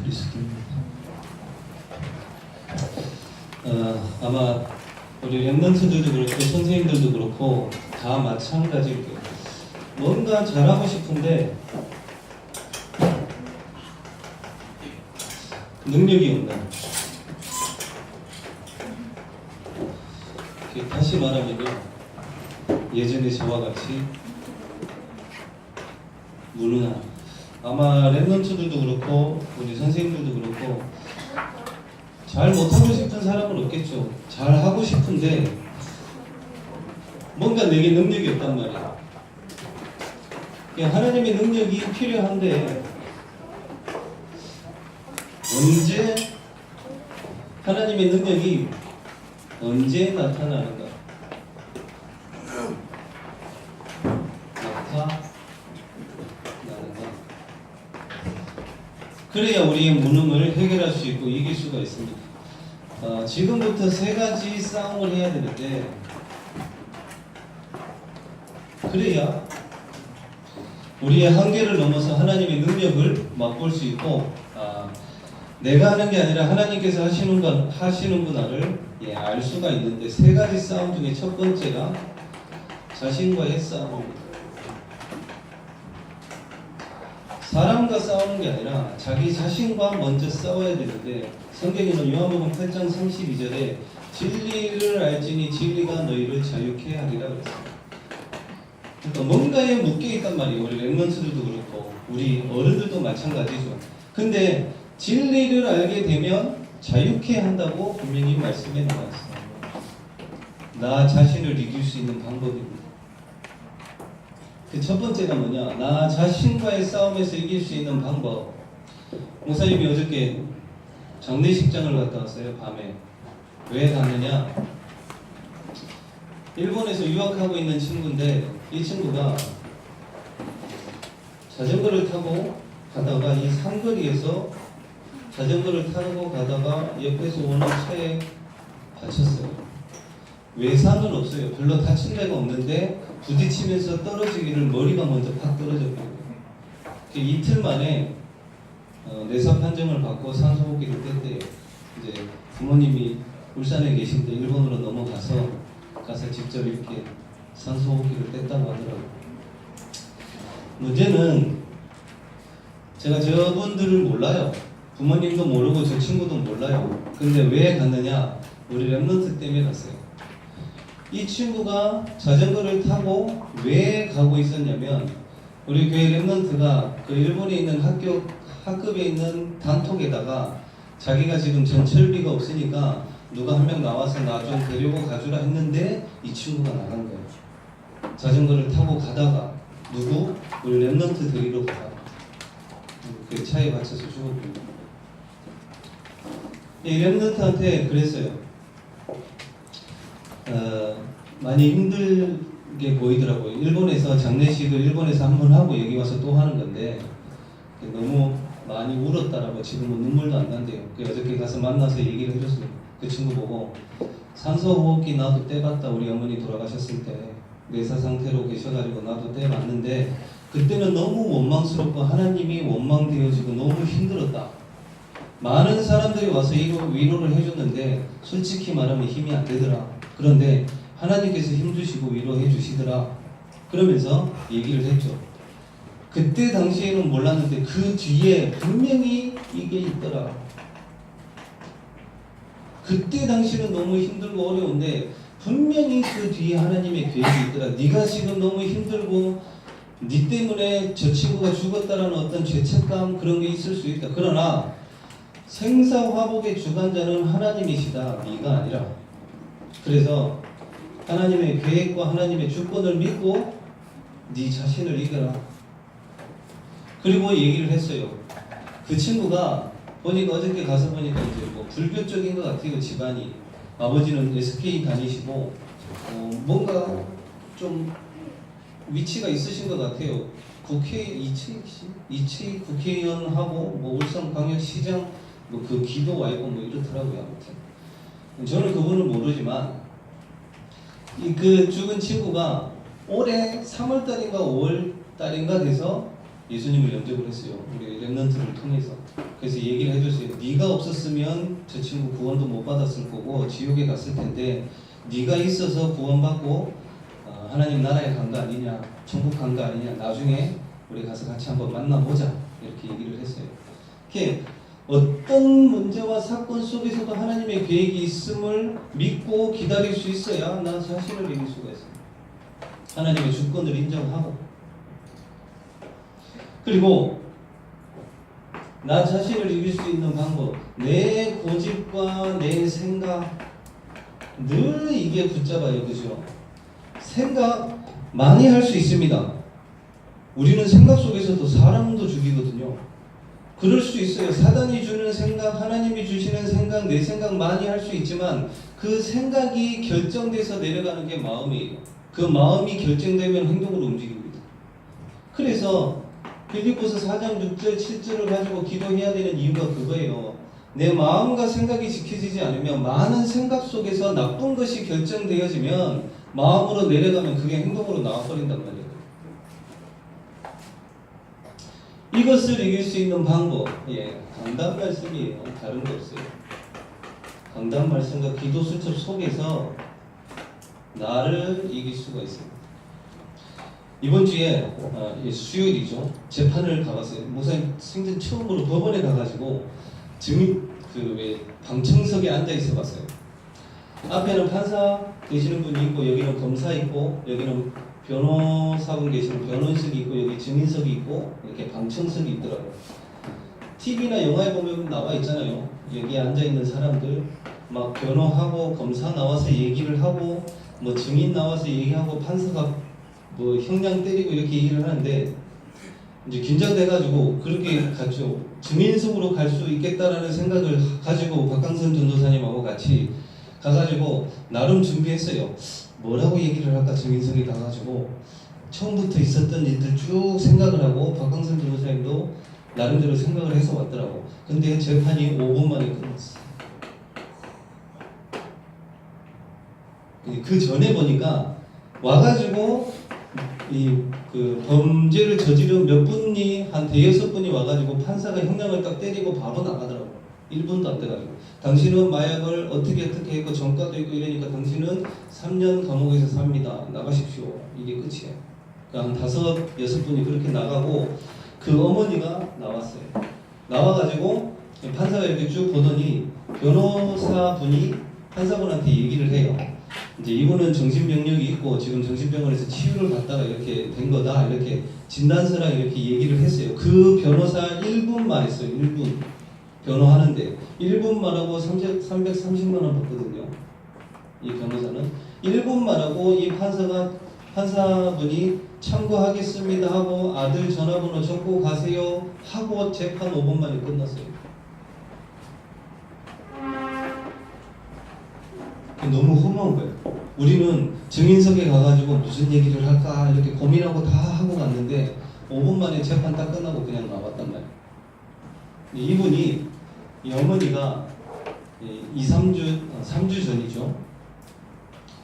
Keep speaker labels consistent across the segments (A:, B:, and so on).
A: 그리스도입니다. 아마 우리 랩런트들도 그렇고 선생님들도 그렇고 다 마찬가지일 거예요. 뭔가 잘하고 싶은데 능력이 없는. 다시 말하면요, 예전에 저와 같이 무능한, 아마 랩런트들도 그렇고 우리 선생님들도 그렇고 잘 못하고 싶은 사람은 없겠죠. 잘 하고 싶은데 뭔가 내게 능력이 없단 말이야. 하나님의 능력이 필요한데 언제 하나님의 능력이 언제 나타나는가? 나타나는가? 그래야 우리의 무능을 해결할 수 있고 이길 수가 있습니다. 지금부터 세 가지 싸움을 해야 되는데 그래야 우리의 한계를 넘어서 하나님의 능력을 맛볼 수 있고 내가 하는 게 아니라 하나님께서 하시는구나를 알 수가 있는데, 세 가지 싸움 중에 첫 번째가 자신과의 싸움입니다. 사람과 싸우는 게 아니라 자기 자신과 먼저 싸워야 되는데, 성경에는 요한복음 8장 32절에 진리를 알지니 진리가 너희를 자유케 하리라 그랬습니다. 그러니까 뭔가에 묶여있단 말이에요. 우리 랩런트들도 그렇고 우리 어른들도 마찬가지죠. 근데 진리를 알게 되면 자유케 한다고 분명히 말씀에 나와 있습니다. 나 자신을 이길 수 있는 방법입니다. 그 첫 번째가 뭐냐? 나 자신과의 싸움에서 이길 수 있는 방법. 목사님이 어저께 장례식장을 갔다 왔어요. 밤에. 왜 갔느냐? 일본에서 유학하고 있는 친구인데 이 친구가 자전거를 타고 가다가 이 상거리에서 자전거를 타고 가다가 옆에서 오는 차에 다쳤어요. 외상은 없어요. 별로 다친 데가 없는데 부딪히면서 떨어지기를 머리가 먼저 팍 떨어졌고요. 이틀 만에 뇌사 판정을 받고 산소호흡기를 뗐대요. 이제 부모님이 울산에 계신데 일본으로 넘어가서 직접 이렇게 산소호흡기를 뗐다고 하더라고요. 문제는 제가 저분들을 몰라요. 부모님도 모르고 저 친구도 몰라요. 근데 왜 갔느냐? 우리 랩런트 때문에 갔어요. 이 친구가 자전거를 타고 왜 가고 있었냐면, 우리 교회 랩런트가 그 일본에 있는 학급에 있는 단톡에다가 자기가 지금 전철비가 없으니까 누가 한 명 나와서 나 좀 데리고 가주라 했는데 이 친구가 나간 거예요. 자전거를 타고 가다가 우리 랩런트 데리러 가다가 그 차에 갇혀서 죽었거든요. 이 랩런트한테 그랬어요. 많이 힘들게 보이더라고요. 일본에서 장례식을 일본에서 한 번 하고 여기 와서 또 하는 건데 너무 많이 울었다라고 지금은 눈물도 안 난대요. 어저께 가서 만나서 얘기를 해줬어요. 그 친구 보고 산소호흡기 나도 떼봤다. 우리 어머니 돌아가셨을 때 뇌사 상태로 계셔가지고 나도 떼봤는데 그때는 너무 원망스럽고 하나님이 원망되어지고 너무 힘들었다. 많은 사람들이 와서 위로를 해줬는데 솔직히 말하면 힘이 안 되더라. 그런데 하나님께서 힘주시고 위로해 주시더라. 그러면서 얘기를 했죠. 그때 당시에는 몰랐는데 그 뒤에 분명히 이게 있더라. 그때 당시는 너무 힘들고 어려운데 분명히 그 뒤에 하나님의 계획이 있더라. 네가 지금 너무 힘들고 네 때문에 저 친구가 죽었다라는 어떤 죄책감 그런 게 있을 수 있다. 그러나 생사화복의 주관자는 하나님이시다. 네가 아니라. 그래서 하나님의 계획과 하나님의 주권을 믿고 네 자신을 이겨라. 그리고 얘기를 했어요. 그 친구가 보니까 어저께 가서 보니까 이제 뭐 불교 쪽인 것 같아요. 집안이. 아버지는 SK 다니시고 뭔가 좀 위치가 있으신 것 같아요. 이채 국회의원하고 뭐 울산광역시장 뭐 그 기도 와있고 뭐 이렇더라고요. 아무튼 저는 그분을 모르지만 그 죽은 친구가 올해 3월달인가 5월달인가 돼서 예수님을 영접을 했어요. 우리 렘넌트를 통해서. 그래서 얘기를 해줬어요. 네가 없었으면 저 친구 구원도 못 받았을 거고 지옥에 갔을 텐데 네가 있어서 구원받고 하나님 나라에 간 거 아니냐, 천국 간 거 아니냐, 나중에 우리 가서 같이 한번 만나보자 이렇게 얘기를 했어요. 이렇게 어떤 문제와 사건 속에서도 하나님의 계획이 있음을 믿고 기다릴 수 있어야 나 자신을 이길 수가 있습니다. 하나님의 주권을 인정하고, 그리고 나 자신을 이길 수 있는 방법, 내 고집과 내 생각 늘 이게 붙잡아요. 그죠? 생각 많이 할 수 있습니다. 우리는 생각 속에서도 사람도 죽이거든요. 그럴 수 있어요. 사단이 주는 생각, 하나님이 주시는 생각, 내 생각 많이 할 수 있지만 그 생각이 결정돼서 내려가는 게 마음이에요. 그 마음이 결정되면 행동으로 움직입니다. 그래서 빌립보서 4장 6절 7절을 가지고 기도해야 되는 이유가 그거예요. 내 마음과 생각이 지켜지지 않으면 많은 생각 속에서 나쁜 것이 결정되어지면 마음으로 내려가면 그게 행동으로 나와버린단 말이에요. 이것을 이길 수 있는 방법, 강단 말씀이에요. 다른 거 없어요. 강단 말씀과 기도 수첩 속에서 나를 이길 수가 있습니다. 이번 주에 수요일이죠. 재판을 가봤어요. 목사님 생전 처음으로 법원에 가가지고 증인 방청석에 앉아 있어 봤어요. 앞에는 판사 계시는 분이 있고 여기는 검사 있고 여기는 변호사분 계시는 변호인석이 있고 여기 증인석이 있고 이렇게 방청석이 있더라고요. TV나 영화에 보면 나와 있잖아요. 여기 앉아 있는 사람들 막 변호하고 검사 나와서 얘기를 하고 뭐 증인 나와서 얘기하고 판사가 뭐 형량 때리고 이렇게 얘기를 하는데 이제 긴장돼가지고 그렇게 갔죠. 증인석으로 갈 수 있겠다라는 생각을 가지고 박강선 전도사님하고 같이 가가지고 나름 준비했어요. 뭐라고 얘기를 할까 증인석에 가가지고 처음부터 있었던 일들 쭉 생각을 하고 박강선 전도사님도 나름대로 생각을 해서 왔더라고. 근데 재판이 5분 만에 끝났어. 그 전에 보니까 와가지고 그 범죄를 저지른 몇 분이 한 대여섯 분이 와가지고 판사가 형량을 딱 때리고 바로 나가더라고. 1분도 안 돼가지고 당신은 마약을 어떻게 했고 전과도 있고 이러니까 당신은 3년 감옥에서 삽니다. 나가십시오. 이게 끝이에요. 그러니까 한 5, 6분이 그렇게 나가고 그 어머니가 나왔어요. 나와가지고 판사가 이렇게 쭉 보더니 변호사분이 판사분한테 얘기를 해요. 이제 이분은 정신병력이 있고 지금 정신병원에서 치유를 받다가 이렇게 된 거다. 이렇게 진단서랑 이렇게 얘기를 했어요. 그 변호사 1분만 했어요. 1분. 변호하는데 1분만 하고 330만 원 받거든요. 이 변호사는 1분만 하고 이 판사분이 참고하겠습니다 하고 아들 전화번호 적고 가세요 하고 재판 5분 만에 끝났어요. 너무 허무한 거예요. 우리는 증인석에 가가지고 무슨 얘기를 할까 이렇게 고민하고 다 하고 갔는데 5분 만에 재판 딱 끝나고 그냥 나왔단 말이에요. 이분이 이 어머니가 3주 전이죠.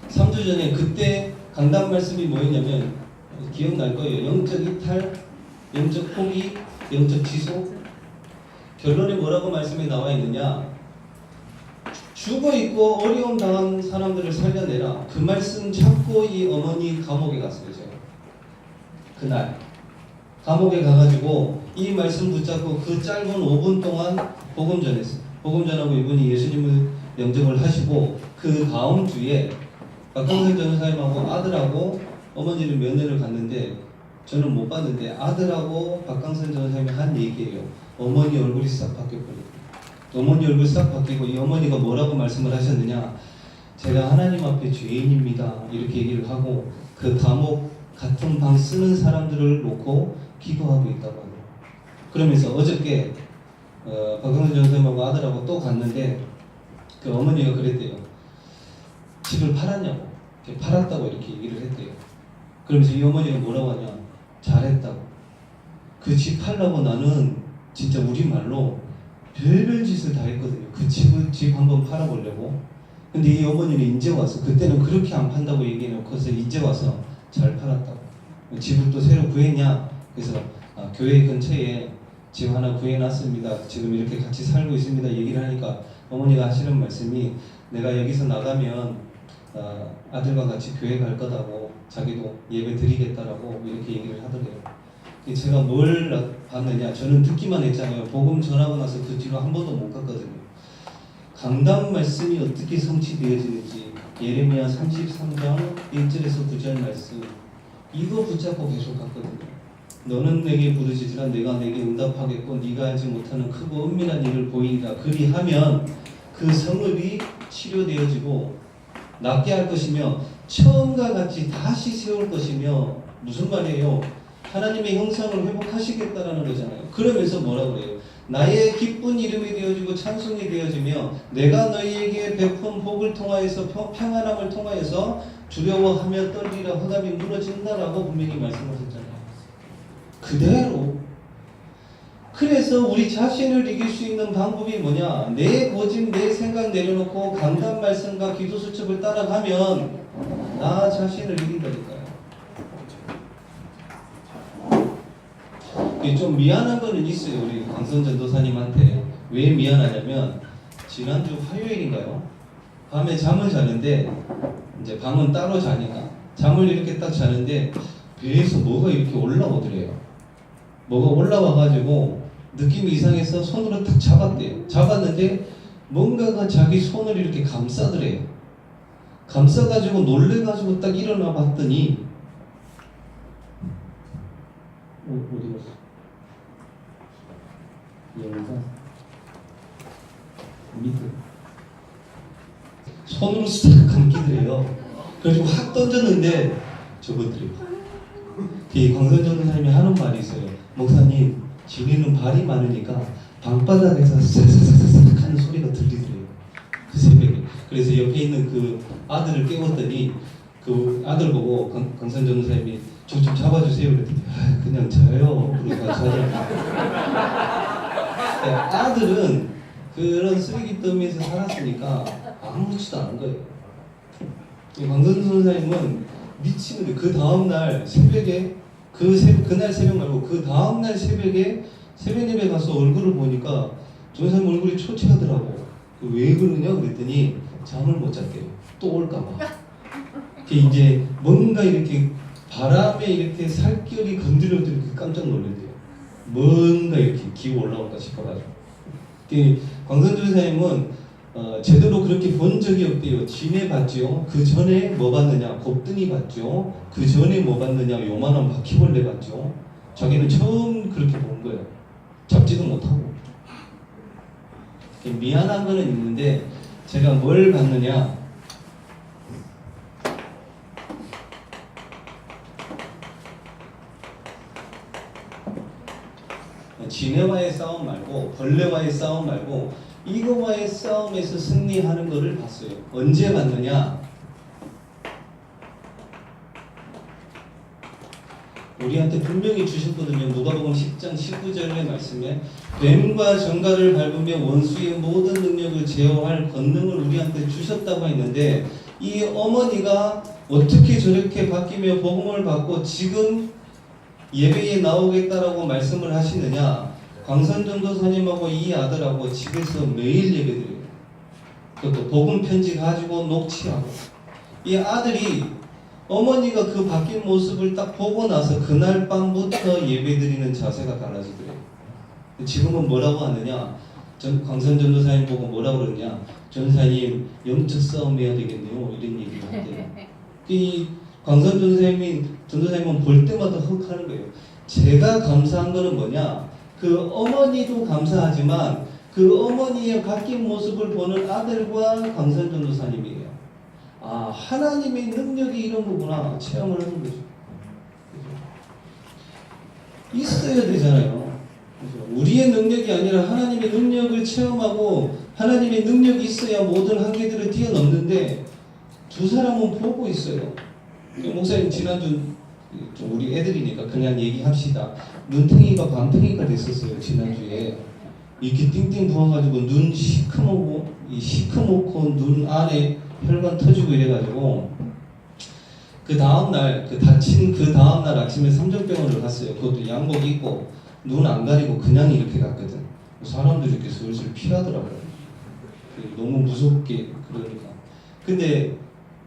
A: 3주 전에 그때 강단 말씀이 뭐였냐면 기억날 거예요. 영적 이탈, 영적 포기, 영적 지속. 결론에 뭐라고 말씀이 나와 있느냐? 죽어 있고 어려움 당한 사람들을 살려내라. 그 말씀 잡고 이 어머니 감옥에 갔어요. 제가 그날 감옥에 가가지고 이 말씀 붙잡고 그 짧은 5분 동안 복음 전했어요. 복음 전하고 이분이 예수님을 영접을 하시고 그 다음 주에 박강선 전사님하고 아들하고 어머니를 면회를 갔는데 저는 못 봤는데 아들하고 박강선 전사님이 한 얘기예요. 어머니 얼굴이 싹 바뀌었거든요. 어머니 얼굴 싹 바뀌고 이 어머니가 뭐라고 말씀을 하셨느냐, 제가 하나님 앞에 죄인입니다 이렇게 얘기를 하고 그 감옥 같은 방 쓰는 사람들을 놓고 기도하고 있다고 하네요. 그러면서 어저께 박강선 전사님하고 아들하고 또 갔는데 그 어머니가 그랬대요. 집을 팔았냐고. 팔았다고 이렇게 얘기를 했대요. 그러면서 이 어머니가 뭐라고 하냐, 잘했다고. 그 집 팔라고 나는 진짜 우리말로 별별 짓을 다 했거든요. 그 집 한번 팔아보려고. 근데 이 어머니는 이제 와서, 그때는 그렇게 안 판다고 얘기해놓고서 이제 와서 잘 팔았다고. 집을 또 새로 구했냐? 그래서 교회 근처에 집 하나 구해놨습니다. 지금 이렇게 같이 살고 있습니다. 얘기를 하니까 어머니가 하시는 말씀이 내가 여기서 나가면 아들과 같이 교회 갈 거다고 자기도 예배 드리겠다라고 이렇게 얘기를 하더래요. 제가 뭘 봤느냐, 저는 듣기만 했잖아요. 복음 전하고 나서 그 뒤로 한 번도 못 갔거든요. 강단 말씀이 어떻게 성취되어지는지 예레미야 33장 1절에서 9절 말씀 이거 붙잡고 계속 갔거든요. 너는 내게 부르짖으라 내가 내게 응답하겠고 네가 알지 못하는 크고 은밀한 일을 보이리라. 그리하면 그 성읍이 치료되어지고 낫게 할 것이며 처음과 같이 다시 세울 것이며 무슨 말이에요? 하나님의 형상을 회복하시겠다라는 거잖아요. 그러면서 뭐라고 그래요? 나의 기쁜 이름이 되어지고 찬송이 되어지며 내가 너희에게 베푼 복을 통하여서 평안함을 통하여서 두려워하며 떨리라 허답이 무너진다라고 분명히 말씀하셨잖아요. 그대로. 그래서 우리 자신을 이길 수 있는 방법이 뭐냐? 내 고집, 내 생각 내려놓고 강단 말씀과 기도 수첩을 따라가면 나 자신을 이긴다니까요. 좀 미안한 거는 있어요. 우리 강선 전도사님한테. 왜 미안하냐면 지난주 화요일인가요? 밤에 잠을 자는데 이제 밤은 따로 자니까 잠을 이렇게 딱 자는데 배에서 뭐가 이렇게 올라오더래요. 뭐가 올라와가지고 느낌이 이상해서 손으로 딱 잡았대요. 잡았는데 뭔가가 자기 손을 이렇게 감싸더래요. 감싸가지고 놀래가지고 딱 일어나 봤더니 어디 갔어? 영상 밑에 손으로 싹 감기더래요. 그래가지고 확 던졌는데 저것들이 광선 전도사님이 하는 말이 있어요. 목사님 지리는 발이 많으니까 방바닥에서 싹싹싹싹 하는 소리가 들리더래요. 그 새벽에. 그래서 옆에 있는 그 아들을 깨웠더니 그 아들 보고 강선 전도사님이 저 좀 잡아주세요 그랬더니 그냥 자요. 그러고 자더라고요. 아들은 그런 쓰레기 더미에서 살았으니까 아무렇지도 않은 거예요. 강선 전도사님은 미치는 게 그 다음날 새벽에 그날 새벽 말고 그 다음날 새벽에 새벽 예배 가서 얼굴을 보니까 전사님 얼굴이 초췌하더라고. 왜 그러냐 그랬더니 잠을 못 잤대요. 또 올까봐. 이제 뭔가 이렇게 바람에 이렇게 살결이 건드려도 이렇게 깜짝 놀랐대요. 뭔가 이렇게 기어 올라올까 싶어가지고. 광선 전사님은 제대로 그렇게 본 적이 없대요. 진해 봤죠. 그 전에 뭐 봤느냐? 곱등이 봤죠. 그 전에 뭐 봤느냐? 요만한 바퀴벌레 봤죠. 자기는 처음 그렇게 본 거예요. 잡지도 못하고. 미안한 거는 있는데 제가 뭘 봤느냐? 진해와의 싸움 말고 벌레와의 싸움 말고 이거와의 싸움에서 승리하는 것을 봤어요. 언제 봤느냐? 우리한테 분명히 주셨거든요. 누가복음 10장 19절의 말씀에 뱀과 정갈을 밟으며 원수의 모든 능력을 제어할 권능을 우리한테 주셨다고 했는데 이 어머니가 어떻게 저렇게 바뀌며 복음을 받고 지금 예배에 나오겠다라고 말씀을 하시느냐? 광선 전도사님하고 이 아들하고 집에서 매일 예배드려요. 그것도 복음 편지 가지고 녹취하고. 이 아들이 어머니가 그 바뀐 모습을 딱 보고 나서 그날 밤부터 예배드리는 자세가 달라지더래요. 지금은 뭐라고 하느냐? 광선 전도사님 보고 뭐라고 그러냐? 전사님 영적 싸움 해야 되겠네요. 이런 얘기를 한대요. 이 광선 전도사님은 볼 때마다 헉하는 거예요. 제가 감사한 거는 뭐냐? 그 어머니도 감사하지만 그 어머니의 바뀐 모습을 보는 아들과 광선 전도사님이에요. 아, 하나님의 능력이 이런 거구나 체험을 하는 거죠. 있어야 되잖아요. 우리의 능력이 아니라 하나님의 능력을 체험하고 하나님의 능력이 있어야 모든 한계들을 뛰어넘는데 두 사람은 보고 있어요. 목사님 지난주 좀 우리 애들이니까 그냥 얘기합시다. 눈탱이가 밤탱이가 됐었어요. 지난주에 이렇게 띵띵 부어가지고 눈 시커멓고 눈 안에 혈관 터지고 이래가지고 그 다음날 다친 그 다음날 아침에 삼정병원을 갔어요. 그것도 양복 입고 눈 안 가리고 그냥 이렇게 갔거든. 사람들이 이렇게 슬슬 피하더라고요. 너무 무섭게 그러니까. 근데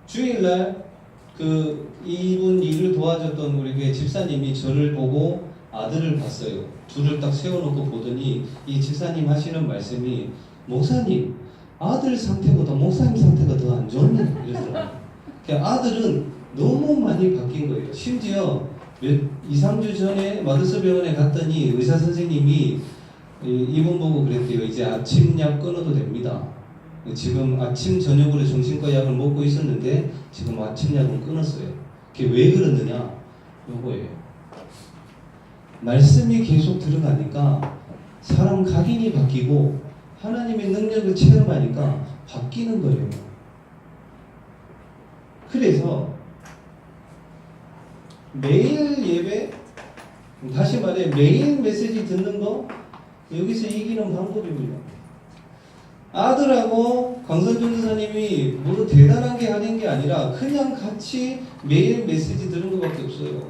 A: 주일날 이분 일을 도와줬던 우리 교회 집사님이 저를 보고 아들을 봤어요. 둘을 딱 세워놓고 보더니 이 집사님 하시는 말씀이 목사님 아들 상태보다 목사님 상태가 더 안 좋네 이러더라고요. 아들은 너무 많이 바뀐 거예요. 심지어 2-3주 전에 마더스 병원에 갔더니 의사 선생님이 이분 보고 그랬대요. 이제 아침 약 끊어도 됩니다. 지금 아침 저녁으로 정신과 약을 먹고 있었는데 지금 아침 약은 끊었어요. 그게 왜 그러느냐? 요거예요. 말씀이 계속 들어가니까 사람 각인이 바뀌고 하나님의 능력을 체험하니까 바뀌는 거예요. 그래서 매일 예배, 다시 말해 매일 메시지 듣는 거 여기서 이기는 방법입니다. 아들하고 강선준 선생님이 뭐 대단한 게 하는 게 아니라 그냥 같이 매일 메시지 들은 것밖에 없어요.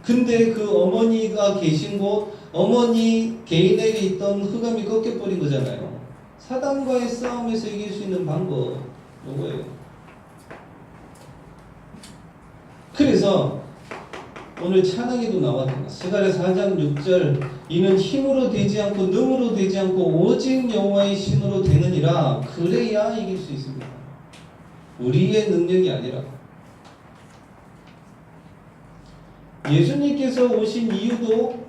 A: 근데 그 어머니가 계신 곳, 어머니 개인에게 있던 흑암이 꺾여버린 거잖아요. 사단과의 싸움에서 이길 수 있는 방법 요거예요. 그래서 오늘 찬양에도 나왔던 스가랴 4장 6절 이는 힘으로 되지 않고 능으로 되지 않고 오직 여호와의 신으로 되느니라. 그래야 이길 수 있습니다. 우리의 능력이 아니라. 예수님께서 오신 이유도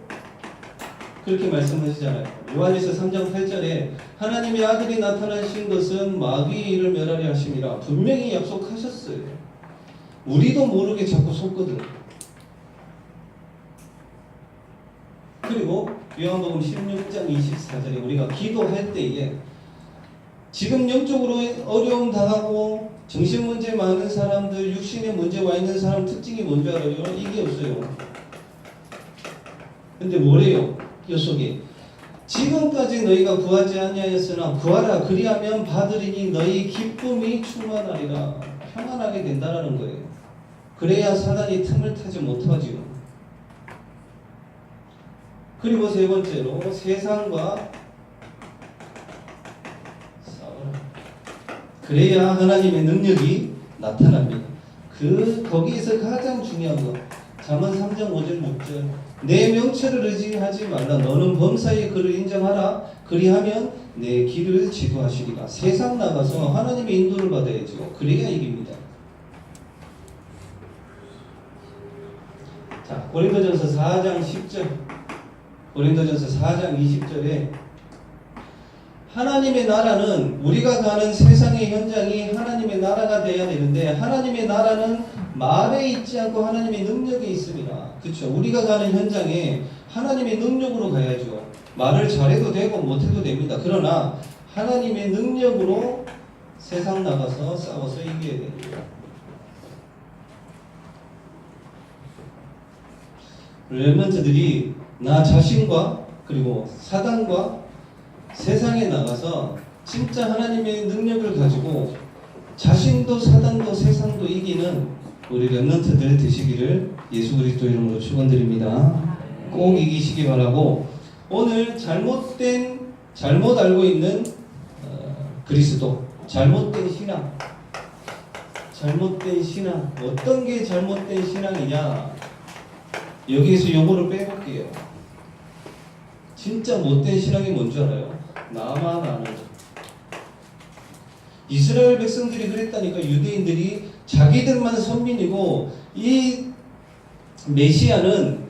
A: 그렇게 말씀하시잖아요. 요한에서 3장 8절에 하나님의 아들이 나타나신 것은 마귀의 일을 멸하려 하심이라 분명히 약속하셨어요. 우리도 모르게 자꾸 속거든. 그리고 요한복음 16장 24절에 우리가 기도할 때에 지금 영적으로 어려움 당하고 정신 문제 많은 사람들, 육신에 문제 와 있는 사람 특징이 뭔지 알아요? 이게 없어요. 근데 뭐래요? 이 속에 지금까지 너희가 구하지 아니하였으나 구하라 그리하면 받으리니 너희 기쁨이 충만하리라. 평안하게 된다라는 거예요. 그래야 사단이 틈을 타지 못하지요. 그리고 세 번째로 세상과 싸워라. 그래야 하나님의 능력이 나타납니다. 거기에서 가장 중요한 거 잠언 3장 5절 6절 내 명철을 의지하지 말라. 너는 범사의 그를 인정하라. 그리하면 내 길을 지도하시리라. 세상 나가서 하나님의 인도를 받아야죠. 그래야 이깁니다. 자, 고린도전서 4장 10절 고린도전서 4장 20절에 하나님의 나라는 우리가 가는 세상의 현장이 하나님의 나라가 되어야 되는데 하나님의 나라는 말에 있지 않고 하나님의 능력에 있습니다. 그렇죠? 우리가 가는 현장에 하나님의 능력으로 가야죠. 말을 잘해도 되고 못해도 됩니다. 그러나 하나님의 능력으로 세상 나가서 싸워서 이겨야 됩니다. 렘넌트들이 나 자신과 그리고 사단과 세상에 나가서 진짜 하나님의 능력을 가지고 자신도 사단도 세상도 이기는 우리 렘넌트들 되시기를 예수 그리스도 이름으로 축원드립니다. 꼭 이기시기 바라고 오늘 잘못 알고 있는 그리스도, 잘못된 신앙 어떤 게 잘못된 신앙이냐 여기에서 요거를 빼볼게요. 진짜 못된 신앙이 뭔지 알아요? 나만 아는 거. 이스라엘 백성들이 그랬다니까. 유대인들이 자기들만 선민이고 이 메시아는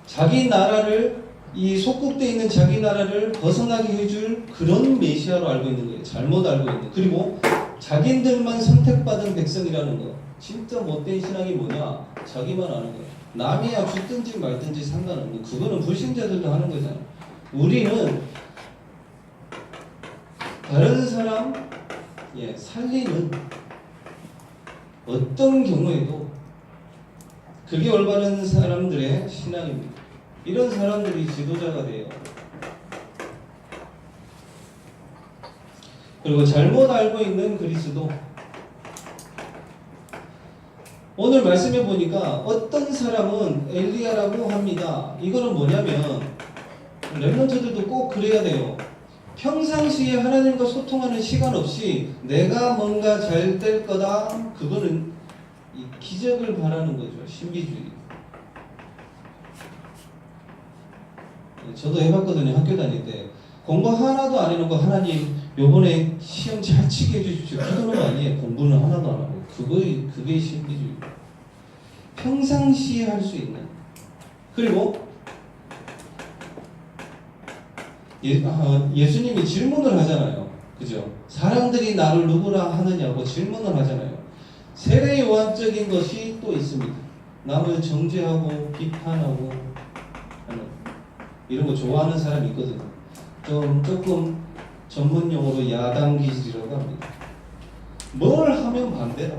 A: 자기 나라를 이 속국되어 있는 자기 나라를 벗어나게 해줄 그런 메시아로 알고 있는 거예요. 잘못 알고 있는. 그리고 자기들만 선택받은 백성이라는 거. 진짜 못된 신앙이 뭐냐? 자기만 아는 거예요. 남이야 죽든지 말든지 상관없는. 그거는 불신자들도 하는 거잖아. 우리는 다른 사람 살리는 어떤 경우에도 그게 올바른 사람들의 신앙입니다. 이런 사람들이 지도자가 돼요. 그리고 잘못 알고 있는 그리스도. 오늘 말씀해 보니까 어떤 사람은 엘리야라고 합니다. 이거는 뭐냐면 렘넌트들도 꼭 그래야 돼요. 평상시에 하나님과 소통하는 시간 없이 내가 뭔가 잘 될 거다. 그거는 이 기적을 바라는 거죠. 신비주의. 저도 해봤거든요. 학교 다닐 때. 공부 하나도 안 해놓고 하나님 요번에 시험 잘 치게 해주십시오. 기도는 아니에요. 공부는 하나도 안 하고. 그게 신비주의. 평상시에 할 수 있는. 그리고 예수님이 질문을 하잖아요. 그죠? 사람들이 나를 누구라 하느냐고 질문을 하잖아요. 세례요한적인 것이 또 있습니다. 남을 정죄하고 비판하고 하는 이런 거 좋아하는 사람이 있거든요. 조금 전문 용어로 야당 기질이라고 합니다. 뭘 하면 반대라.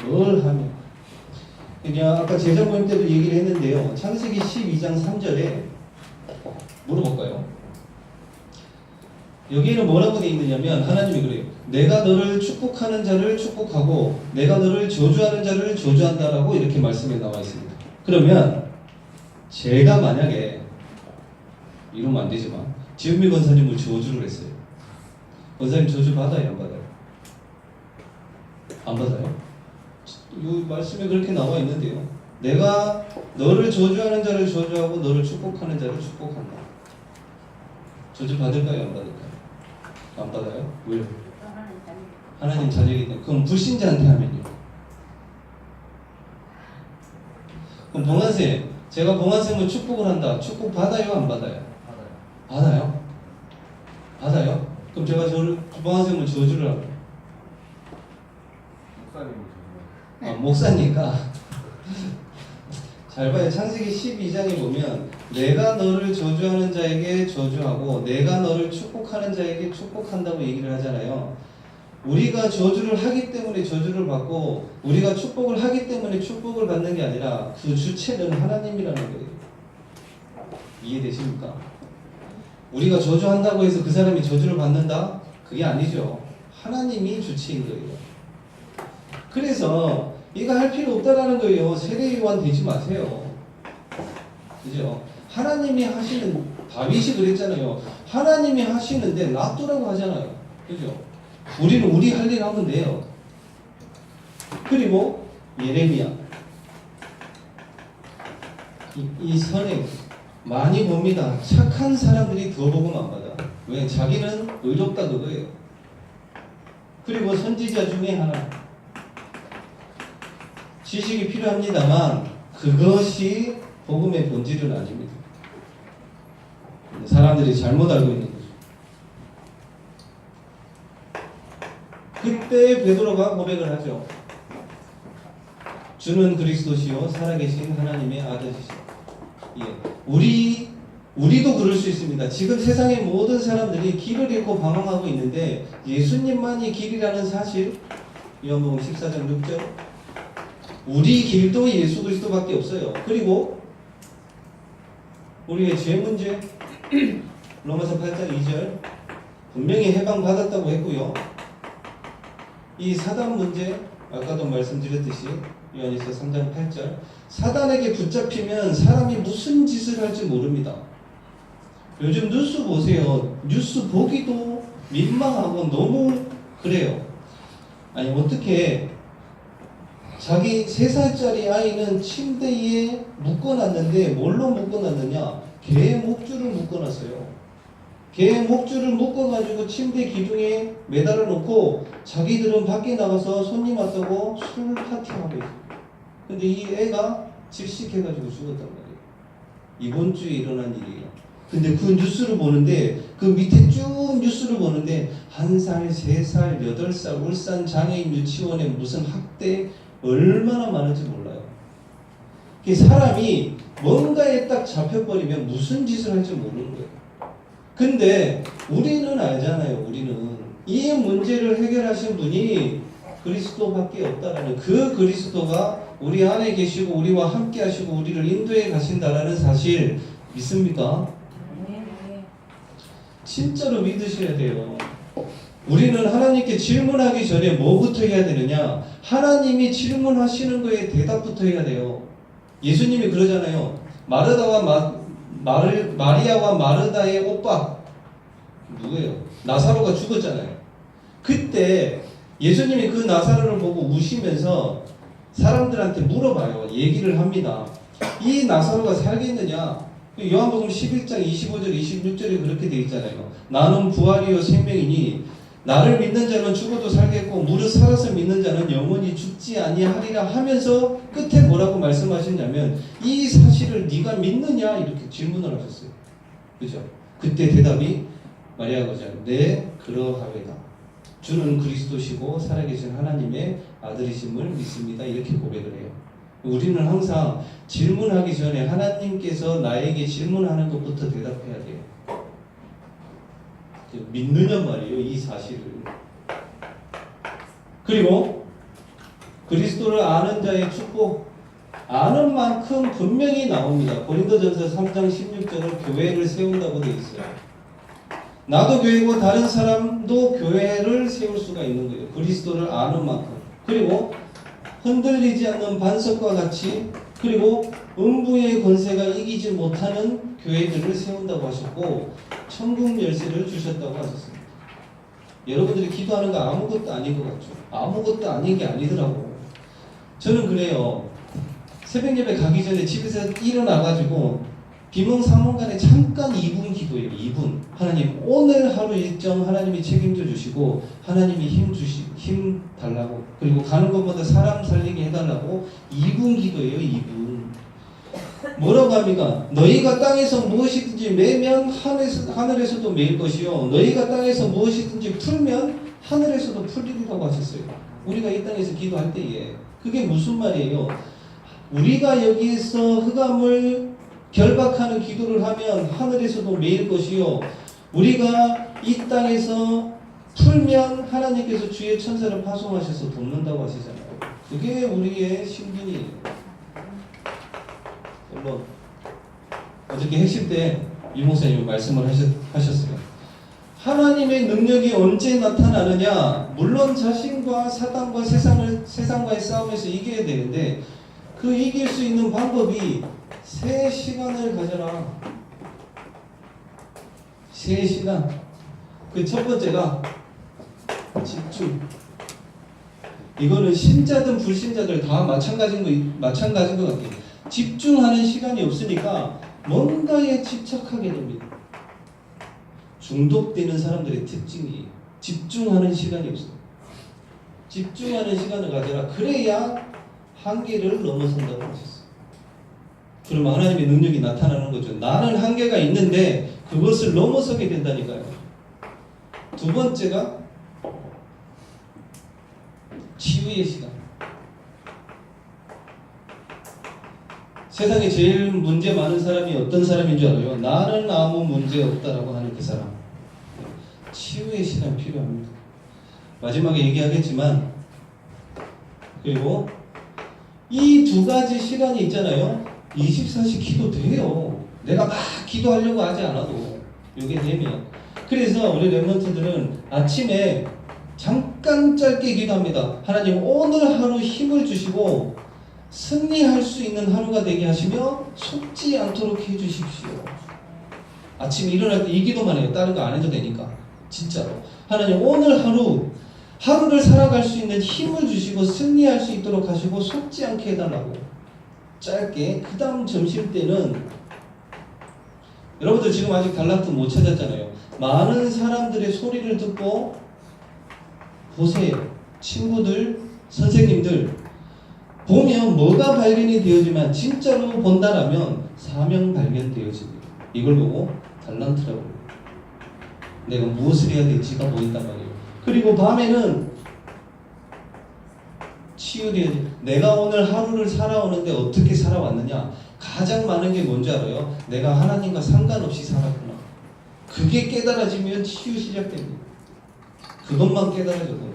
A: 뭘 하면. 그냥 아까 제자 모임 때도 얘기를 했는데요. 창세기 12장 3절에 물어볼까요? 여기에는 뭐라고 되어 있느냐면 하나님이 그래요. 내가 너를 축복하는 자를 축복하고 내가 너를 저주하는 자를 저주한다라고 이렇게 말씀에 나와 있습니다. 그러면 제가 만약에 이러면 안 되지만 지은미 권사님을 저주를 했어요. 권사님 저주 받아요? 안 받아요? 안 받아요? 이 말씀에 그렇게 나와 있는데요. 내가 너를 저주하는 자를 저주하고 너를 축복하는 자를 축복한다. 저주 받을까요? 안 받을까요? 안 받아요? 왜요? 하나님 자녀이기 때문에. 그럼 불신자한테 하면요? 그럼 봉환쌤, 제가 봉환쌤을 축복을 한다. 축복 받아요? 안 받아요? 받아요. 받아요? 그럼 제가 봉환쌤을 저주를 하고 목사니까 잘 봐요. 창세기 12장에 보면 내가 너를 저주하는 자에게 저주하고 내가 너를 축복하는 자에게 축복한다고 얘기를 하잖아요. 우리가 저주를 하기 때문에 저주를 받고 우리가 축복을 하기 때문에 축복을 받는 게 아니라 그 주체는 하나님이라는 거예요. 이해되십니까? 우리가 저주한다고 해서 그 사람이 저주를 받는다? 그게 아니죠. 하나님이 주체인 거예요. 그래서 이거 할 필요 없다라는 거예요. 세례요한 되지 마세요. 그죠? 하나님이 하시는, 다윗이 그랬잖아요. 하나님이 하시는데 놔두라고 하잖아요. 그죠? 우리는 우리 할 일 하면 돼요. 그리고 예레미야. 이 선행 많이 봅니다. 착한 사람들이 더 복음 안 받아. 왜? 자기는 의롭다 그거예요. 그리고 선지자 중에 하나. 지식이 필요합니다만 그것이 복음의 본질은 아닙니다. 사람들이 잘못 알고 있는 거죠. 그때 베드로가 고백을 하죠. 주는 그리스도시요 살아계신 하나님의 아들이시오. 예. 우리도 그럴 수 있습니다. 지금 세상의 모든 사람들이 길을 잃고 방황하고 있는데 예수님만이 길이라는 사실, 요한복음 14장 6절. 우리 길도 예수 그리스도밖에 없어요. 그리고 우리의 죄 문제, 로마서 8장 2절 분명히 해방받았다고 했고요. 이 사단 문제, 아까도 말씀드렸듯이 요한일서 3장 8절 사단에게 붙잡히면 사람이 무슨 짓을 할지 모릅니다. 요즘 뉴스 보세요. 뉴스 보기도 민망하고 너무 그래요. 아니 어떻게 자기 3살짜리 아이는 침대에 묶어놨는데 뭘로 묶어놨느냐? 개의 목줄을 묶어놨어요. 개의 목줄을 묶어가지고 침대 기둥에 매달아 놓고 자기들은 밖에 나가서 손님 왔다고 술 파티하고 있어요. 근데 이 애가 질식해가지고 죽었단 말이에요. 이번 주에 일어난 일이에요. 근데 그 뉴스를 보는데 그 밑에 쭉 뉴스를 보는데 1살, 3살, 8살 울산 장애인 유치원에 무슨 학대 얼마나 많은지 몰라요. 사람이 뭔가에 딱 잡혀버리면 무슨 짓을 할지 모르는 거예요. 근데 우리는 알잖아요. 우리는 이 문제를 해결하신 분이 그리스도밖에 없다라는, 그 그리스도가 우리 안에 계시고 우리와 함께 하시고 우리를 인도해 가신다라는 사실 믿습니까? 진짜로 믿으셔야 돼요. 우리는 하나님께 질문하기 전에 뭐부터 해야 되느냐? 하나님이 질문하시는 거에 대답부터 해야 돼요. 예수님이 그러잖아요. 마리아와 마르다의 오빠 누구예요? 나사로가 죽었잖아요. 그때 예수님이 그 나사로를 보고 우시면서 사람들한테 물어봐요. 얘기를 합니다. 이 나사로가 살겠느냐? 요한복음 11장 25절 26절에 그렇게 되어 있잖아요. 나는 부활이요 생명이니 나를 믿는 자는 죽어도 살겠고 무릇 살아서 믿는 자는 영원히 죽지 아니하리라 하면서 끝에 뭐라고 말씀하셨냐면 이 사실을 네가 믿느냐? 이렇게 질문을 하셨어요. 그죠? 그때 대답이 마리아가 네 그러하외다. 주는 그리스도시고 살아계신 하나님의 아들이심을 믿습니다. 이렇게 고백을 해요. 우리는 항상 질문하기 전에 하나님께서 나에게 질문하는 것부터 대답해야 돼요. 믿느냐 말이에요. 이 사실을. 그리고 그리스도를 아는 자의 축복, 아는 만큼 분명히 나옵니다. 고린도전서 3장 16절은 교회를 세운다고 되어 있어요. 나도 교회고 다른 사람도 교회를 세울 수가 있는 거예요. 그리스도를 아는 만큼. 그리고 흔들리지 않는 반석과 같이, 그리고 음부의 권세가 이기지 못하는 교회들을 세운다고 하셨고 천국 열쇠를 주셨다고 하셨습니다. 여러분들이 기도하는 거 아무것도 아닌 것 같죠? 아무것도 아닌 게 아니더라고. 저는 그래요. 새벽 예배 가기 전에 집에서 일어나가지고 비몽사몽간에 잠깐 2분 기도해요. 2분. 하나님 오늘 하루 일정 하나님이 책임져 주시고 하나님이 힘 달라고, 그리고 가는 것마다 사람 살리게 해달라고 2분 기도해요. 2분. 뭐라고 합니까? 너희가 땅에서 무엇이든지 매면 하늘에서도 매일 것이요 너희가 땅에서 무엇이든지 풀면 하늘에서도 풀리리라고 하셨어요. 우리가 이 땅에서 기도할 때에 그게 무슨 말이에요? 우리가 여기에서 흑암을 결박하는 기도를 하면 하늘에서도 매일 것이요 우리가 이 땅에서 풀면 하나님께서 주의 천사를 파송하셔서 돕는다고 하시잖아요. 그게 우리의 신분이에요. 물론 어저께 핵심 때 유 목사님이 말씀을 하셨어요. 하나님의 능력이 언제 나타나느냐? 물론 자신과 사단과 세상과의 싸움에서 이겨야 되는데 그 이길 수 있는 방법이 3시간을 가져라. 3시간. 그 첫 번째가 집중. 이거는 신자든 불신자들 다 마찬가지인 것 같아요. 집중하는 시간이 없으니까 뭔가에 집착하게 됩니다. 중독되는 사람들의 특징이 집중하는 시간이 없어요. 집중하는 시간을 가져라. 그래야 한계를 넘어선다고 하셨어요. 그러면 하나님의 능력이 나타나는 거죠. 나는 한계가 있는데 그것을 넘어서게 된다니까요. 두 번째가 치유의 시간. 세상에 제일 문제 많은 사람이 어떤 사람인 줄 알아요? 나는 아무 문제 없다라고 하는 그 사람. 치유의 시간 필요합니다. 마지막에 얘기하겠지만, 그리고 이 2가지 시간이 있잖아요. 24시 기도 돼요. 내가 막 기도하려고 하지 않아도 이게 되면. 그래서 우리 렘넌트들은 아침에 잠깐 짧게 기도합니다. 하나님 오늘 하루 힘을 주시고 승리할 수 있는 하루가 되게 하시며 속지 않도록 해주십시오. 아침에 일어날 때 이 기도만 해요. 다른 거 안 해도 되니까. 진짜로. 하나님 오늘 하루를 살아갈 수 있는 힘을 주시고 승리할 수 있도록 하시고 속지 않게 해달라고. 짧게. 그 다음 점심 때는 여러분들 지금 아직 달란트 못 찾았잖아요. 많은 사람들의 소리를 듣고 보세요. 친구들, 선생님들 보면 뭐가 발견이 되어지만 진짜로 본다라면 사명 발견되어집니다. 이걸 보고 달란트라고 해요. 내가 무엇을 해야 될지가 보인단 말이에요. 그리고 밤에는 치유되어지. 내가 오늘 하루를 살아오는데 어떻게 살아왔느냐. 가장 많은 게 뭔지 알아요? 내가 하나님과 상관없이 살았구나. 그게 깨달아지면 치유 시작됩니다. 그것만 깨달아져도.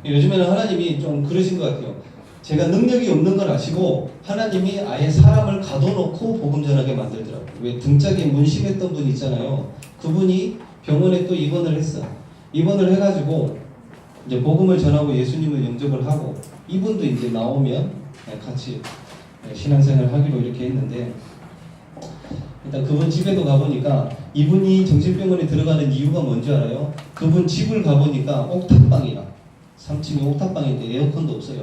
A: 요즘에는 하나님이 좀 그러신 것 같아요. 제가 능력이 없는 걸 아시고 하나님이 아예 사람을 가둬놓고 복음 전하게 만들더라고요. 왜 등짝에 문심했던 분 있잖아요. 그분이 병원에 또 입원을 했어. 입원을 해가지고 이제 복음을 전하고 예수님을 영접을 하고 이분도 이제 나오면 같이 신앙생활을 하기로 이렇게 했는데 일단 그분 집에도 가보니까 이분이 정신병원에 들어가는 이유가 뭔지 알아요? 그분 집을 가보니까 옥탑방이라 3층에 옥탑방인데 에어컨도 없어요.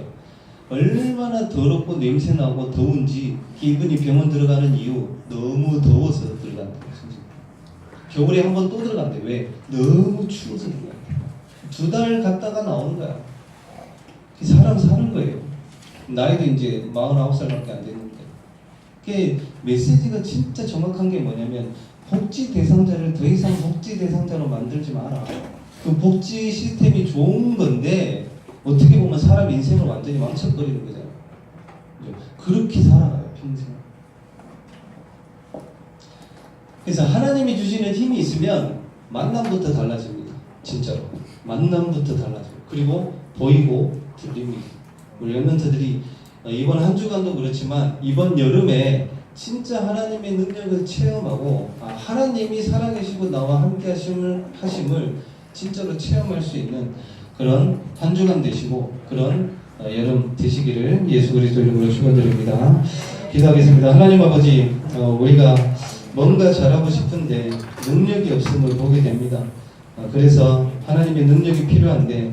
A: 얼마나 더럽고 냄새나고 더운지 이분이 병원 들어가는 이유 너무 더워서 들어간다. 겨울에 한 번 또 들어간대. 왜? 너무 추워서 들어간대. 2달 갔다가 나오는 거야. 사람 사는 거예요. 나이도 이제 49살밖에 안 됐는데. 그게 메시지가 진짜 정확한 게 뭐냐면 복지 대상자를 더 이상 복지 대상자로 만들지 마라. 그 복지 시스템이 좋은 건데 어떻게 보면 사람 인생을 완전히 망쳐버리는 거잖아요. 그렇게 살아가요 평생. 그래서 하나님이 주시는 힘이 있으면 만남부터 달라집니다. 진짜로 만남부터 달라져요. 그리고 보이고 들립니다. 우리 랩런트들이 이번 한 주간도 그렇지만 이번 여름에 진짜 하나님의 능력을 체험하고 하나님이 살아계시고 나와 함께 하심을 진짜로 체험할 수 있는 그런 한 주간 되시고 그런 여름 되시기를 예수 그리스도 이름으로 축원드립니다. 기도하겠습니다. 하나님 아버지, 우리가 뭔가 잘하고 싶은데 능력이 없음을 보게 됩니다. 그래서 하나님의 능력이 필요한데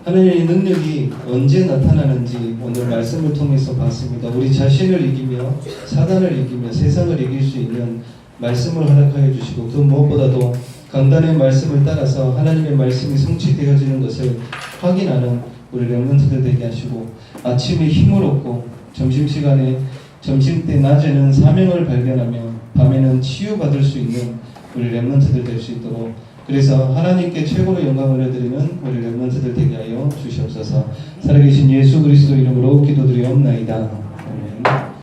A: 하나님의 능력이 언제 나타나는지 오늘 말씀을 통해서 봤습니다. 우리 자신을 이기며 사단을 이기며 세상을 이길 수 있는 말씀을 허락하여 주시고 그 무엇보다도 강단의 말씀을 따라서 하나님의 말씀이 성취되어지는 것을 확인하는 우리 렘넌트들 되게 하시고 아침에 힘을 얻고 점심시간에 점심때 낮에는 사명을 발견하며 밤에는 치유받을 수 있는 우리 렘넌트들 될 수 있도록 그래서 하나님께 최고로 영광을 올려드리는 우리 렘넌트들 되게 하여 주시옵소서. 살아계신 예수 그리스도 이름으로 기도드리옵나이다.